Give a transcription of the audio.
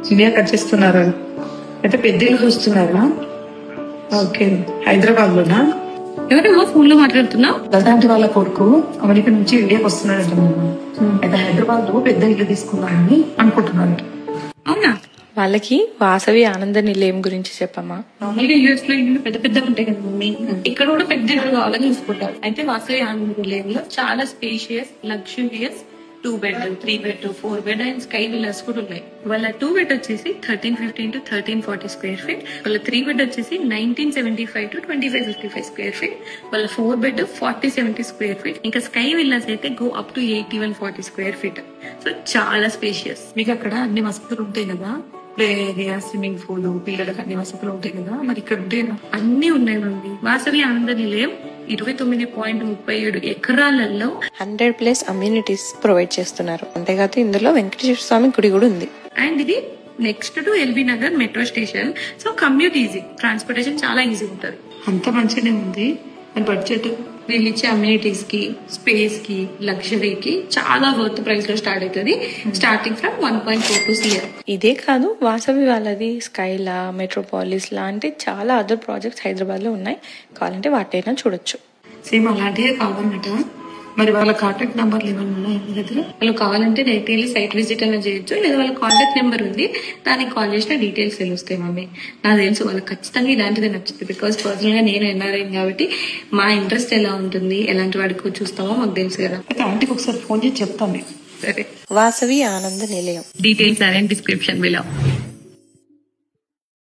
చిన్నగా కట్ చేస్తున్నారా? అయితే పెద్ద ఇల్లు చూస్తున్నారా? ఓకే, హైదరాబాద్ లోనా? ఎవరేమో ఫోన్ లో మాట్లాడుతున్నావు? లతాంటి వాళ్ళ కొడుకు అమెరికా నుంచి ఇండియాకి వస్తున్నాడంట. అయితే హైదరాబాద్ లో పెద్ద ఇల్లు తీసుకున్నారని అనుకుంటున్నాను. అవునా? వాళ్ళకి వాసవి ఆనంద నిలయం గురించి చెప్పమ్మా. నార్మల్గా యూఎస్ లో ఇల్లు పెద్ద పెద్దగా ఉంటాయి కదా మమ్మీ, ఇక్కడ కూడా పెద్ద ఇల్లు కావాలని చూసుకుంటారు. అయితే వాసవి ఆనంద నిలయంలో చాలా spacious, luxurious 2 bed, 3 bed, 4 bed and sky villas కూడా ఉన్నాయి. వాళ్ళ 2 బెడ్ వచ్చేసి 1350 to 1340 స్క్వేర్ ఫీట్, వాళ్ళ 3 బెడ్ వచ్చేసి 1975 to 2555 స్క్వేర్ ఫీట్, వాళ్ళ 4 బెడ్ 4070 స్క్వేర్ ఫీట్, ఇంకా స్కై విల్లాస్ అయితే go up to 8140 square feet. So చాలా స్పేషియస్. మీకు అక్కడ అన్ని వసతులు ఉంటాయి కదా, ప్లే ఏరియా, స్విమ్మింగ్ పూల్, పిల్లలకు అన్ని వసతులు ఉంటాయి కదా, మరి ఇక్కడ ఉంటాయి అన్ని ఉన్నాయి మమ్మీ. వాసవి ఆనంద నిలయం 29.37 ఎకరాలలో 100+ అమ్యూనిటీస్ ప్రొవైడ్ చేస్తున్నారు. అంతేకాదు ఇందులో వెంకటేశ్వర స్వామి గుడి కూడా ఉంది. అండ్ ఇది next to LB Nagar metro station. So commute easy, transportation చాలా ఈజీ ఉంటుంది. అంత మంచిగానే ఉంది. బడ్జెట్ వీళ్ళు ఇచ్చే అమ్యూనిటీస్ కి, స్పేస్ కి, లగ్జరీకి చాలా వర్త్ ప్రైస్ లో స్టార్ట్ అవుతుంది. Starting from 1.42 CR. ఇదే కాదు, వాసవి వాళ్ళది స్కైలా, మెట్రోపాలిస్ లాంటి చాలా అదర్ ప్రాజెక్ట్స్ హైదరాబాద్ లో ఉన్నాయి. కావాలంటే వాటైనా చూడొచ్చు. సేమ్ అలాంటివే కావాలన్నమాట. మరి వాళ్ళ కాంటాక్ట్ నెంబర్లు ఏమైనా ఉన్నాయా మీ దగ్గర? వాళ్ళు కావాలంటే డైరెక్ట్ వెళ్ళి సైట్ విజిట్ అయినా చేయొచ్చు, లేదా వాళ్ళ కాంటాక్ట్ నెంబర్ ఉంది, దానికి కాల్ చేసిన డీటెయిల్స్ తెలుస్తాయి మమ్మీ. నాకు తెలుసు వాళ్ళకి ఖచ్చితంగా ఇలాంటిది నచ్చుతుంది. బికాస్ పర్సనల్ గా నేను ఎన్ఆర్ఐ కాబట్టి మా ఇంట్రెస్ట్ ఎలా ఉంటుంది, ఎలాంటి వాడికి చూస్తామో మాకు తెలుసు కదా. అయితే ఆంటీకి ఒకసారి ఫోన్ చేసి చెప్తాను. సరే, వాసవి ఆనంద నిలయం details are in description below.